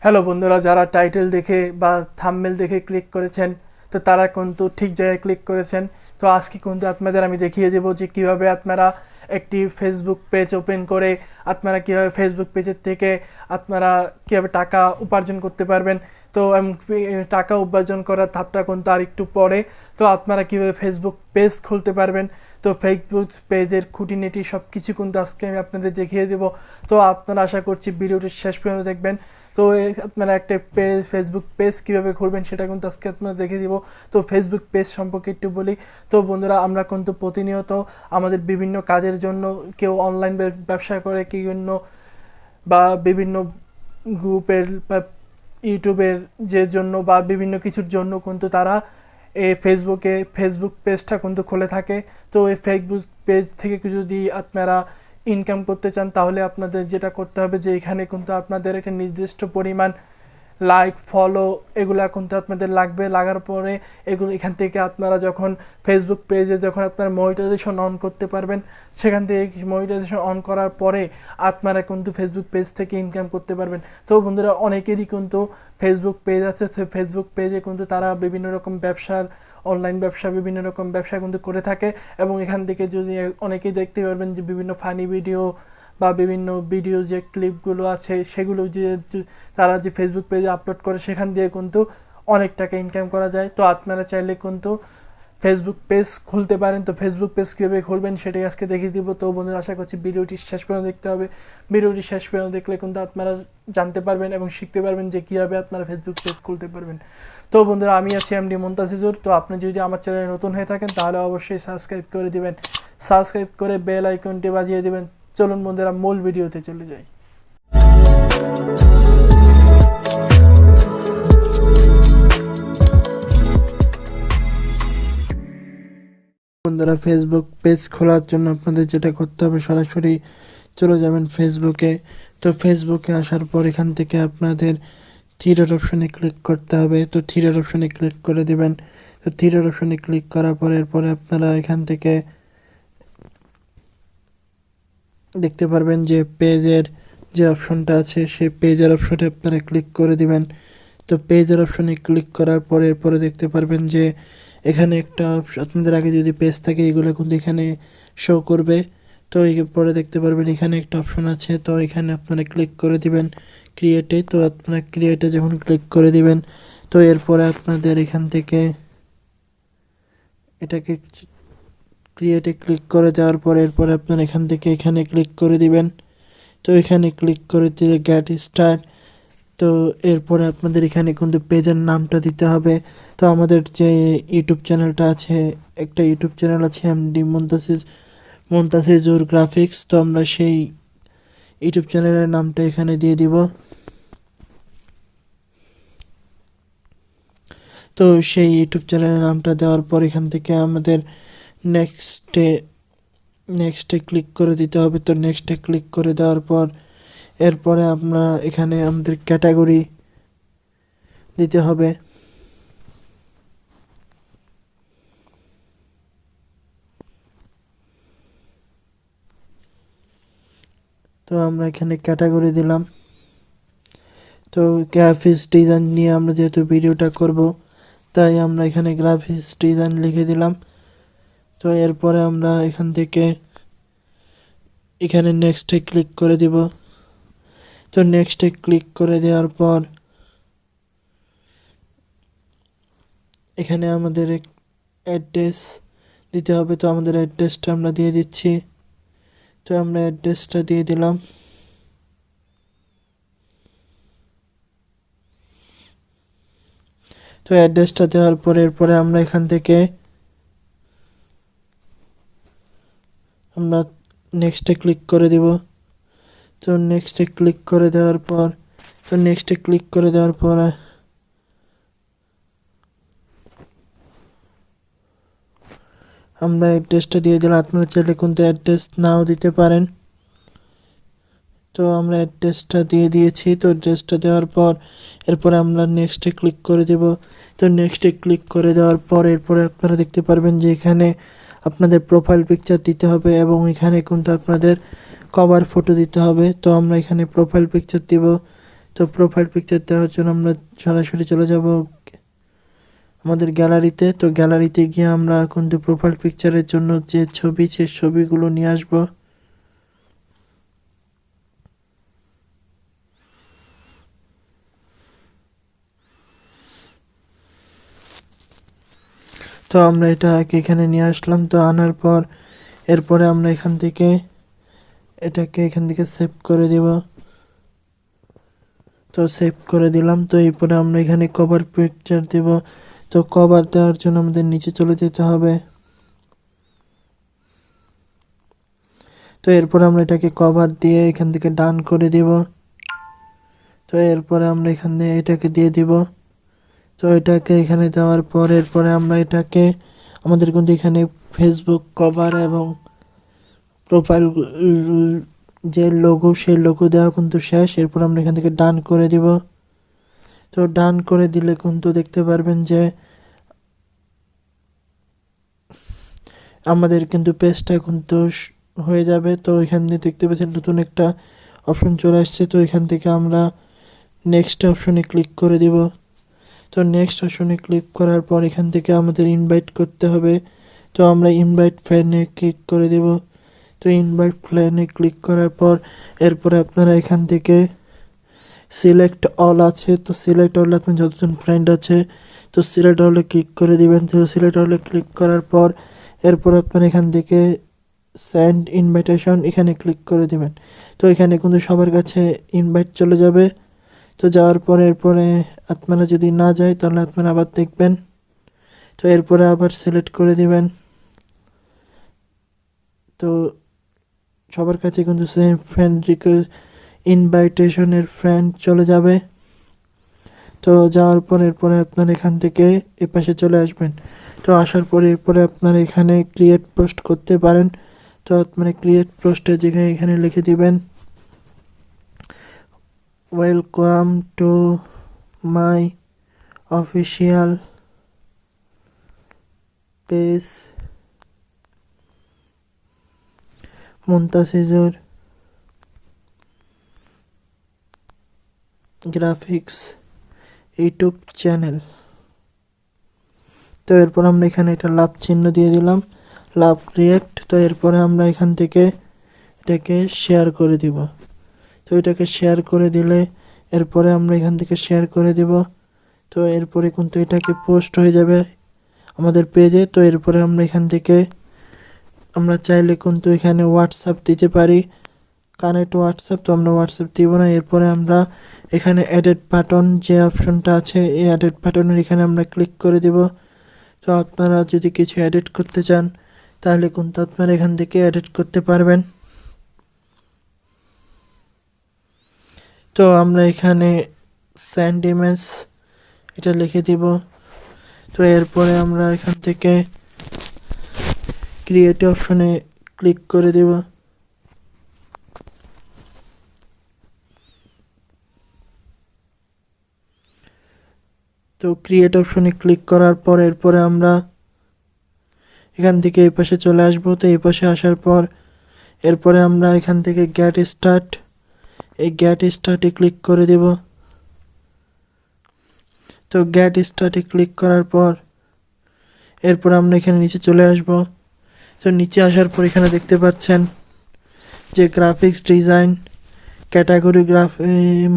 Hello বন্ধুরা, যারা title দেখে বা থাম্বনেল দেখে ক্লিক করেছেন তো তারা কিন্তু ঠিক জায়গায় ক্লিক করেছেন। তো আজকে কিন্তু আপনাদের আমি দেখিয়ে দেব যে কিভাবে আপনারা একটি ফেসবুক পেজ ওপেন করে আপনারা কিভাবে ফেসবুক পেজের থেকে আপনারা কিভাবে টাকা উপার্জন করতে পারবেন। তো টাকা উপার্জন করার ধাপটা কিন্তু আর একটু পরে। তো আপনারা কিভাবে ফেসবুক পেজ খুলতে পারবেন, তো ফেসবুক পেজের খুঁটিনাটি সব কিছু কিন্তু আজকে আমি আপনাদের দেখিয়ে দেব। তো আপনারা আশা করছি ভিডিওটি শেষ পর্যন্ত দেখবেন। তো আপনারা একটা ফেসবুক পেজ কীভাবে খুলবেন সেটা কিন্তু আজকে আপনারা দেখিয়ে দিব। তো ফেসবুক পেজ সম্পর্কে একটু বলি। তো বন্ধুরা, আমরা কিন্তু প্রতিনিয়ত আমাদের বিভিন্ন কাজের জন্য কেউ অনলাইন ব্যবসা করে, কেউ বা বিভিন্ন গ্রুপের বা ইউটিউবের যে জন্য বা বিভিন্ন কিছুর জন্য কিন্তু তারা এই ফেসবুক পেজটা কিন্তু খুলে থাকে। তো এই ফেসবুক পেজ থেকে যদি আপনারা ইনকাম করতে চান তাহলে আপনাদের যেটা করতে হবে যে এখানে কিন্তু আপনাদের একটা নির্দিষ্ট পরিমাণ লাইক ফলো এগুলো কিন্তু আপনাদের লাগবে। লাগার পরে এগুলো এখান থেকে আপনারা যখন ফেসবুক পেজে যখন আপনারা মনিটাইজেশন অন করতে পারবেন, সেখান থেকে মনিটাইজেশন অন করার পরে আপনারা কিন্তু ফেসবুক পেজ থেকে ইনকাম করতে পারবেন। তো বন্ধুরা, অনেকেরই কিন্তু ফেসবুক পেজ আছে, সে ফেসবুক পেজে কিন্তু তারা বিভিন্ন রকম ব্যবসার অনলাইন ব্যবসা বিভিন্ন রকম ব্যবসা কিন্তু করে থাকে। এবং এখান থেকে যদি অনেকেই দেখতে পারবেন যে বিভিন্ন ফানি ভিডিও বা বিভিন্ন ভিডিও যে ক্লিপগুলো আছে সেগুলো যে তারা যে ফেসবুক পেজে আপলোড করে সেখান দিয়ে কিন্তু অনেক টাকা ইনকাম করা যায়। তো আপনারা চাইলে কিন্তু ফেসবুক পেজ খুলতে পারেন। তো ফেসবুক পেজ কীভাবে খুলবেন সেটাই আজকে দেখিয়ে দিব। তো বন্ধুরা, আশা করছি ভিডিওটি শেষ পর্যন্ত দেখতে হবে। ভিডিওটি শেষ পর্যন্ত দেখলে কিন্তু আপনারা জানতে পারবেন এবং শিখতে পারবেন যে কীভাবে আপনারা ফেসবুক পেজ খুলতে পারবেন। তো বন্ধুরা, আমি আছি এমডি মন্তাসিজুর। তো আপনি যদি আমার চ্যানেলে নতুন হয়ে থাকেন তাহলে অবশ্যই সাবস্ক্রাইব করে দিবেন, সাবস্ক্রাইব করে বেল আইকনটি বাজিয়ে দিবেন। চলুন বন্ধুরা, মূল ভিডিওতে চলে যাই। বন্ধুরা, ফেসবুক পেজ খোলার জন্য আপনাদের যেটা করতে হবে, সরাসরি চলে যাবেন ফেসবুকে। তো ফেসবুকে আসার পর এখান থেকে আপনাদের থ্রি ডট অপশনে ক্লিক করতে হবে। তো থ্রি ডট অপশনে ক্লিক করে দিবেন। তো থ্রি ডট অপশনে ক্লিক করার পর এরপরে আপনারা এখান থেকে দেখতে পারবেন যে পেজের যে অপশনটা আছে সেই পেজের অপশনে আপনারা ক্লিক করে দিবেন। তো পেজের অপশনে ক্লিক করার পরে এরপরে দেখতে পারবেন যে এখানে একটা আপনাদের আগে যদি পেজ থাকে এগুলো কিন্তু এখানে শো করবে। তো এরপরে দেখতে পারবেন এখানে একটা অপশন আছে, তো এখানে আপনারা ক্লিক করে দিবেন ক্রিয়েটে। তো আপনারা ক্রিয়েটে যখন ক্লিক করে দিবেন তো এরপরে আপনাদের এখান থেকে এটাকে ক্রিয়েটে ক্লিক করে দেওয়ার পর এরপরে আপনারা এখান থেকে এখানে ক্লিক করে দিবেন। তো এখানে ক্লিক করে দিলে গেট স্টার্ট। তো এরপরে আপনাদের এখানে কিন্তু পেজের নামটা দিতে হবে। তো আমাদের যে ইউটিউব চ্যানেলটা আছে, একটা ইউটিউব চ্যানেল আছে এমডি মন্তাসিজুর গ্রাফিক্স। তো আমরা সেই ইউটিউব চ্যানেলের নামটা এখানে দিয়ে দিব। তো সেই ইউটিউব চ্যানেলের নামটা দেওয়ার পর এখান থেকে আমাদের নেক্সটে ক্লিক করে দিতে হবে। তো নেক্সটে ক্লিক করে দেওয়ার পর এরপরে আমরা এখানে আমাদের ক্যাটাগরি দিতে হবে। তো আমরা এখানে ক্যাটাগরি দিলাম। তো গ্রাফিক্স ডিজাইন নিয়ে আমরা যেহেতু ভিডিওটা করব তাই আমরা এখানে গ্রাফিক্স ডিজাইন লিখে দিলাম। তো এরপরে আমরা এখান থেকে এখানে নেক্সটে ক্লিক করে দিব। তো নেক্সটে ক্লিক করে দেওয়ার পর এখানে আমাদের অ্যাড্রেস দিতে হবে। তো আমাদের অ্যাড্রেসটা আমরা দিয়ে দিচ্ছি। তো আমরা অ্যাড্রেসটা দিয়ে দিলাম। তো অ্যাড্রেসটা দেওয়ার পর এরপরে আমরা এখান থেকে আমরা নেক্সটে ক্লিক করে দিব। তো নেক্সটে ক্লিক করে দেওয়ার পর আমরা অ্যাড্রেসটা দিয়ে দিলাম। আপনারা চাইলে কিন্তু অ্যাড্রেস নাও দিতে পারেন। তো আমরা অ্যাড্রেসটা দিয়ে দিয়েছি। তো অ্যাড্রেসটা দেওয়ার পর এরপরে আমরা নেক্সটে ক্লিক করে দেব। তো নেক্সটে ক্লিক করে দেওয়ার পর এরপরে আপনারা দেখতে পারবেন যে এখানে আপনাদের প্রোফাইল পিকচার দিতে হবে এবং এখানে কিন্তু আপনাদের কভার ফটো দিতে হবে। তো আমরা এখানে প্রোফাইল পিকচার দিব। তো তো প্রোফাইল পিকচার দেওয়ার জন্য আমরা সরাসরি চলে যাব আমাদের গ্যালারিতে। তো গ্যালারিতে গিয়ে আমরা কিন্তু প্রোফাইল পিকচারের জন্য যে ছবি সে ছবিগুলো নিয়ে আসব। তো আমরা এটাকে এখানে নিয়ে আসলাম। তো আনার পর এরপরে আমরা এখান থেকে এটাকে সেভ করে দেব। তো সেভ করে দিলাম। তো এরপরে আমরা এখানে কভার পিকচার দেব। তো কভার দেওয়ার জন্য আমাদের নিচে চলে যেতে হবে। তো এরপর আমরা এটাকে কভার দিয়ে এখান থেকে ডান করে দেব। তো এরপরে আমরা এখানে এটাকে দিয়ে দিব। তো এটাকে এখানে দেওয়ার পর এরপরে আমরা এটাকে আমাদের কিন্তু এখানে ফেসবুক কভার এবং প্রোফাইল যে লোগো সেই লোগো দেওয়া কিন্তু শেষ। এরপর আমরা এখান থেকে ডান করে দিব। তো ডান করে দিলে কিন্তু দেখতে পারবেন যে আমাদের কিন্তু পেজটা কিন্তু হয়ে যাবে। তো এখানে দেখতে পাচ্ছেন নতুন একটা অপশন চলে আসছে। তো এখান থেকে আমরা নেক্সট অপশনে ক্লিক করে দিব। তো নেক্সট অপশনে ক্লিক করার পর এখান থেকে আমাদের ইনভাইট করতে হবে। তো আমরা ইনভাইট ফ্রেন্ডে ক্লিক করে দেব। তো ইনভাইট ফ্রেন্ডে ক্লিক করার পর এরপরে আপনারা এখান থেকে সিলেক্ট অল আছে। তো সিলেক্ট অল আপনার যতজন ফ্রেন্ড আছে তো সিলেক্ট অলে ক্লিক করে দিবেন। তো সিলেক্ট অলে ক্লিক করার পর এরপর আপনারা এখান থেকে সেন্ড ইনভাইটেশন এখানে ক্লিক করে দিবেন। তো এখানে কিন্তু সবার কাছে ইনভাইট চলে যাবে। তো যাওয়ার পরে এরপরে আপনারা যদি না যায় তাহলে আপনারা আবার দেখবেন। তো এরপরে আবার সিলেক্ট করে দিবেন। তো সবার কাছে কিন্তু সেম ফ্রেন্ড রিকোয়েস্ট ইনভাইটেশনের ফ্রেন্ড চলে যাবে। তো যাওয়ার পর এরপরে আপনারা এখান থেকে এপাশে চলে আসবেন। তো আসার পরে এরপরে আপনারা এখানে ক্রিয়েট পোস্ট করতে পারেন। তো আপনারা ক্রিয়েট পোস্টের জায়গায় এখানে লিখে দিবেন welcome to my official page montasijurrahman graphics YouTube channel. তো এরপর আমরা এখানে একটা লাভ চিহ্ন দিয়ে দিলাম, লাভ রিয়েক্ট। তো এরপরে আমরা এখান থেকে এটাকে শেয়ার করে দিব। তো এটাকে শেয়ার করে দিলে এরপরে আমরা এখান থেকে শেয়ার করে দিব। তো এরপরে কিন্তু এটাকে পোস্ট হয়ে যাবে আমাদের পেজে। তো এরপরে আমরা এখান থেকে আমরা চাইলে কিন্তু এখানে হোয়াটসঅ্যাপ দিতে পারি, কানেক্ট হোয়াটসঅ্যাপ। তো আমরা হোয়াটসঅ্যাপ দিব না। এরপরে আমরা এখানে এডিট বাটন যে অপশনটা আছে এই এডিট বাটনের এখানে আমরা ক্লিক করে দিব। তো আপনারা যদি কিছু এডিট করতে চান তাহলে কিন্তু আপনারা এখান থেকে এডিট করতে পারবেন। তো আমরা এখানে সেন্ড ইমেজ এটা লিখে দিব। তো এরপরে আমরা এখান থেকে ক্রিয়েট অপশনে ক্লিক করে দিব। তো ক্রিয়েট অপশনে ক্লিক করার পর এরপরে আমরা এখান থেকে এই পাশে চলে আসব। তো এই পাশে আসার পর এরপরে আমরা এখান থেকে গেট স্টার্ট এই গেট স্টার্টে ক্লিক করে দেব। তো গেট স্টার্টে ক্লিক করার পর এরপর আমরা এখানে নিচে চলে আসব। তো নিচে আসার পর এখানে দেখতে পাচ্ছেন যে graphics design category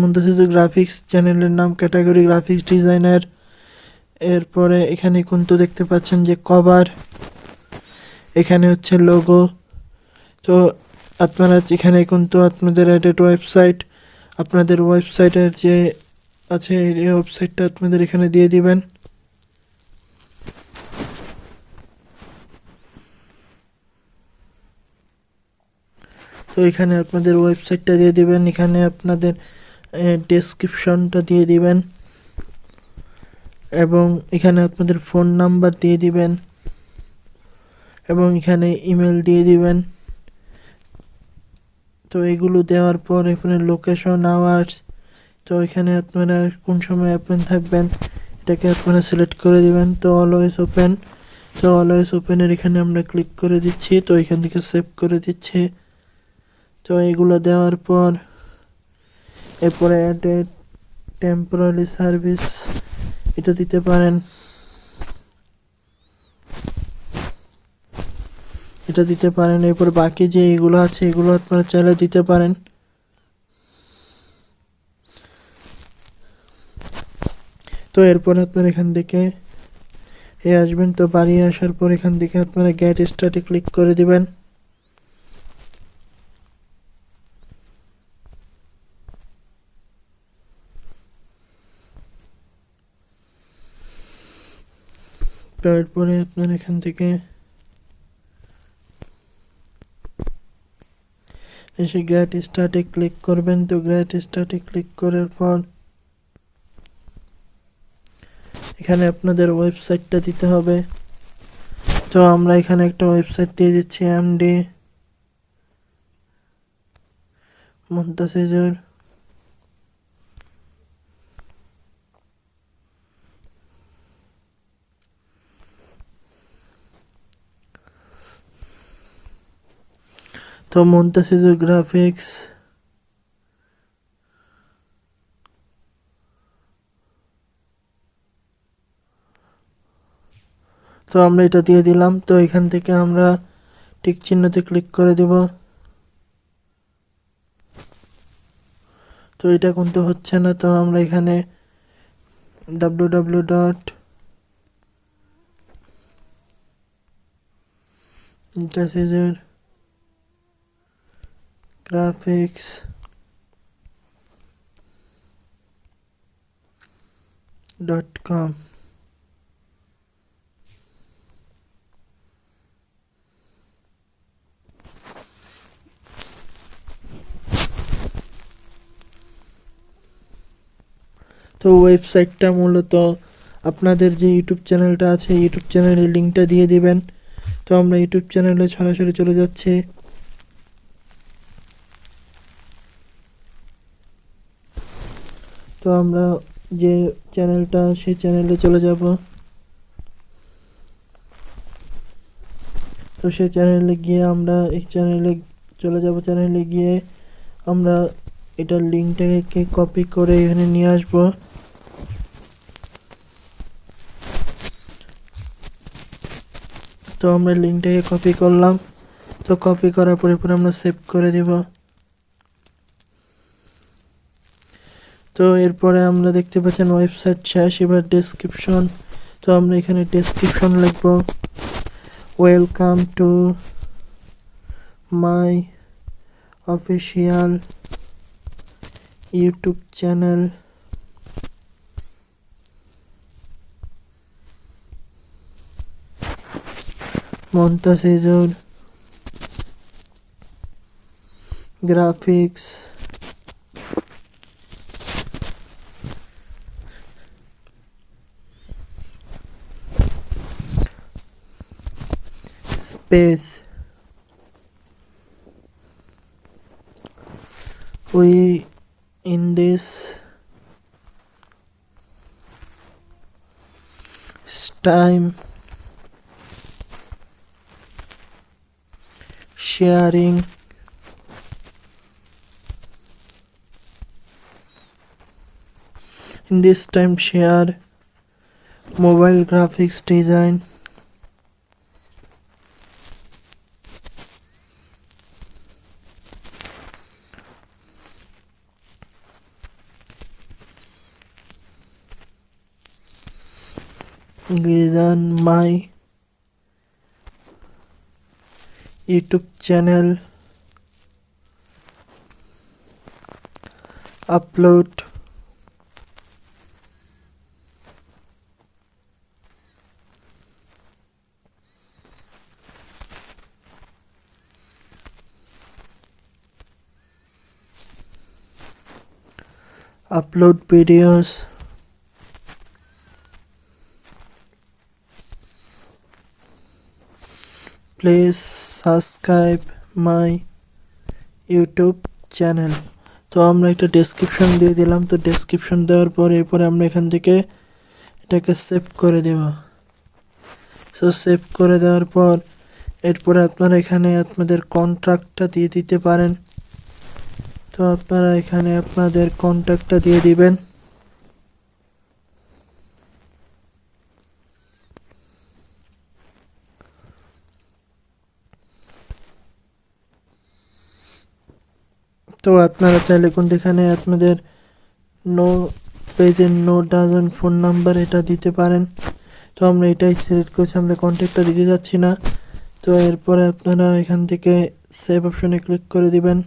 montasijurrahman graphics চ্যানেলের নাম ক্যাটাগরি গ্রাফিক্স ডিজাইনার। এরপরে এখানে কিন্তু দেখতে পাচ্ছেন যে কভার, এখানে হচ্ছে লোগো। তো আপনারা এখানে কিন্তু আপনাদের এডিট ওয়েবসাইট, আপনাদের ওয়েবসাইটের যে আছে এই ওয়েবসাইটটা আপনাদের এখানে দিয়ে দিবেন। তো এখানে আপনাদের ওয়েবসাইটটা দিয়ে দিবেন, এখানে আপনাদের ডেসক্রিপশনটা দিয়ে দিবেন এবং এখানে আপনাদের ফোন নাম্বার দিয়ে দিবেন এবং এখানে ইমেল দিয়ে দিবেন। তো এগুলো দেওয়ার পর এখানে লোকেশন আওয়ার্স, তো এখানে আপনারা কোন সময় ওপেন থাকবেন এটাকে আপনারা সিলেক্ট করে দিবেন। তো অলওয়েজ ওপেন, তো অলওয়েজ ওপেনের এখানে আমরা ক্লিক করে দিচ্ছি। তো এখান থেকে সেভ করে দিচ্ছি। তো এগুলো দেওয়ার পর এরপরে টেম্পোরারি সার্ভিস এটা দিতে পারেন, এটা দিতে পারেন। এরপর বাকি যে এগুলো আছে এগুলো আপনারা চাইলে দিতে পারেন। তো এরপর আপনারা এখান থেকে আসবেন। তো বাড়ি আসার পর এখান থেকে আপনারা গেট স্টার্টে ক্লিক করে দিবেন। তো এরপরে আপনারা এখান থেকে এসে গেট স্টার্টে ক্লিক করবেন। তো গেট স্টার্টে ক্লিক করার পর এখানে আপনাদের ওয়েবসাইটটা দিতে হবে। তো আমরা এখানে একটা ওয়েবসাইট দিয়ে দিচ্ছি, এমডি montasijur তো montasijur গ্রাফিক্স। তো আমরা এটা দিয়ে দিলাম। তো এখান থেকে আমরা টিক চিহ্নতে ক্লিক করে দেব। তো এটা কিন্তু হচ্ছে না। তো আমরা এখানে www.montasijurgraphics.com তো ওয়েবসাইটটা মূলত আপনাদের যে ইউটিউব চ্যানেলটা আছে ইউটিউব চ্যানেলের লিঙ্কটা দিয়ে দিবেন। তো আমরা ইউটিউব চ্যানেলে সরাসরি চলে যাচ্ছি। তো আমরা যে চ্যানেলটা সেই চ্যানেলে চলে যাব। তো সেই চ্যানেলে গিয়ে আমরা এই চ্যানেলে চলে যাব। চ্যানেলে গিয়ে আমরা এটার লিঙ্কটাকে কপি করে এখানে নিয়ে আসব। তো আমরা লিঙ্কটাকে কপি করলাম। তো কপি করার পরে আমরা সেভ করে দেব। তো এরপরে আমরা দেখতে পাচ্ছেন ওয়েবসাইট শেষ। এবার ডেসক্রিপশন। তো আমরা এখানে ডেসক্রিপশন লিখব, welcome to my official YouTube channel montasijur graphics space we in this time sharing in this time share mobile graphics design design my YouTube channel upload videos please subscribe my YouTube channel. তো আমরা একটা description দিয়ে দিলাম। তো description দেওয়ার পর এরপরে আমরা এখান থেকে এটাকে সেভ করে দেব। সো সেভ করে দেওয়ার পর এরপরে আপনারা এখানে আপনাদের কন্ট্রাক্টটা দিয়ে দিতে পারেন। তো আপনারা এখানে আপনাদের কন্ট্রাক্টটা দিয়ে দিবেন। তো আপনারা চাইলে কিন্তু এখানে আপনাদের নো পেজের নো ডাজন ফোন নাম্বার এটা দিতে পারেন। তো আমরা এটাই সিলেক্ট করছি, আমরা কন্ট্যাক্টটা দিতে যাচ্ছি না। তো এরপরে আপনারা এখান থেকে সেভ অপশনে ক্লিক করে দিবেন।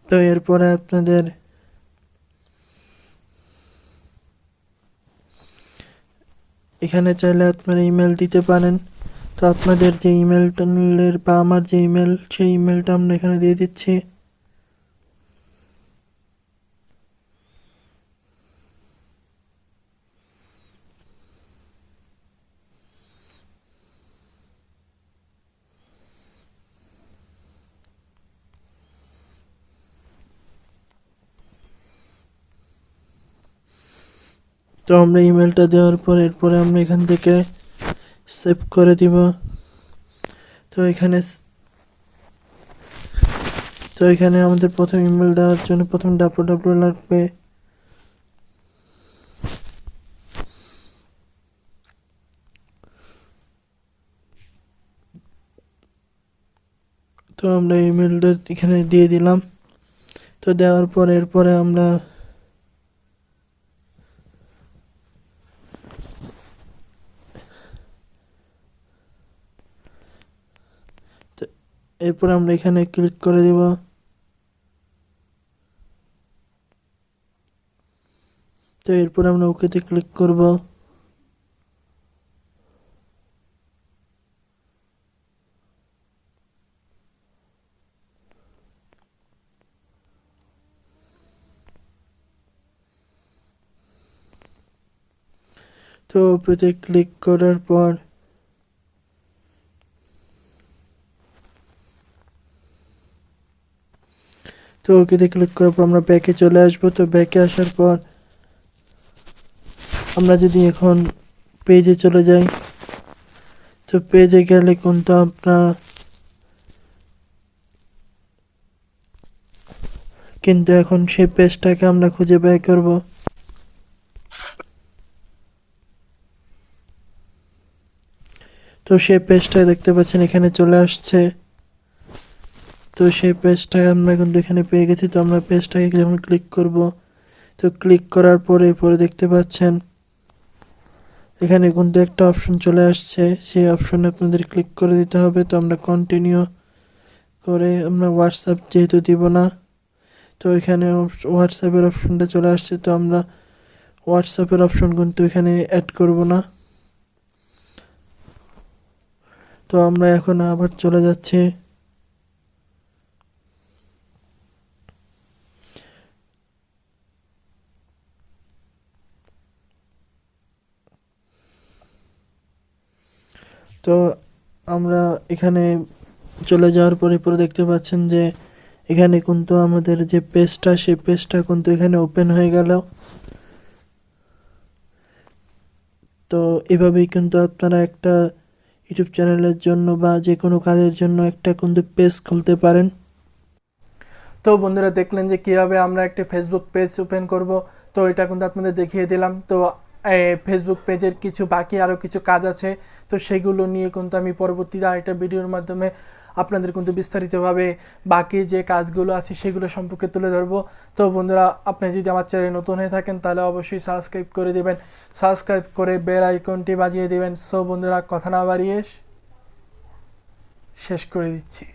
তো এরপরে আপনাদের এখানে চাইলে আপনারা ইমেল দিতে পারেন। তো আপনাদের যে ইমেলটার বা আমার যে ইমেল, সেই ইমেলটা আমরা এখানে দিয়ে দিচ্ছি। তো আমরা ইমেলটা দেওয়ার পর এরপরে আমরা এখান থেকে সেভ করে দিব। তো এখানে আমাদের প্রথম ইমেল দেওয়ার জন্য প্রথম www লাগবে। তো আমরা ইমেলটা এখানে দিয়ে দিলাম। তো দেওয়ার পর এরপরে আমরা এখানে ক্লিক করে দিব। তো এরপর আমরা ওকেতে ক্লিক করব। তো ওকেতে ক্লিক করার পর ওকেতে ক্লিক করার পর আমরা ব্যাকে চলে আসবো। তো ব্যাকে আসার পর আমরা যদি এখন পেজে চলে যাই, তো পেজে গেলে কিন্তু আপনারা কিন্তু এখন সেই পেজটাকে আমরা খুঁজে বের করব। তো সেই পেজটা দেখতে পাচ্ছেন এখানে চলে আসছে। তো সেই পেজটা আমরা কিন্তু এখানে পেয়ে গেছি। তো আমরা পেজটাকে যখন ক্লিক করব, তো ক্লিক করার পরে দেখতে পাচ্ছেন এখানে কিন্তু একটা অপশন চলে আসছে, সেই অপশনে আপনাদের ক্লিক করে দিতে হবে। তো আমরা কন্টিনিউ করে আমরা হোয়াটসঅ্যাপ যেহেতু দিব না, তো এখানে হোয়াটসঅ্যাপের অপশনটা চলে আসছে। তো আমরা হোয়াটসঅ্যাপের অপশন কিন্তু এখানে অ্যাড করব না। তো আমরা এখন আবার চলে যাচ্ছি। তো আমরা এখানে চলে যাওয়ার পরে দেখতে পাচ্ছেন যে এখানে কিন্তু আমাদের যে পেজটা, সেই পেজটা কিন্তু এখানে ওপেন হয়ে গেল। তো এভাবেই কিন্তু আপনারা একটা ইউটিউব চ্যানেলের জন্য বা যে কোনো কাজের জন্য একটা কিন্তু পেজ খুলতে পারেন। তো বন্ধুরা দেখলেন যে কিভাবে আমরা একটি ফেসবুক পেজ ওপেন করব। তো এটা কিন্তু আপনাদের দেখিয়ে দিলাম। তো ফেসবুক পেজের কিছু বাকি আরও কিছু কাজ আছে, তো সেগুলো নিয়ে কিন্তু আমি পরবর্তীতে আরেকটা ভিডিওর মাধ্যমে আপনাদের কিন্তু বিস্তারিতভাবে বাকি যে কাজগুলো আছে সেগুলো সম্পর্কে তুলে ধরবো। তো বন্ধুরা, আপনি যদি আমার চ্যানেলে নতুন হয়ে থাকেন তাহলে অবশ্যই সাবস্ক্রাইব করে দেবেন, সাবস্ক্রাইব করে বেল আইকনটি বাজিয়ে দেবেন। সো বন্ধুরা, কথা না বাড়িয়ে শেষ করে দিচ্ছি।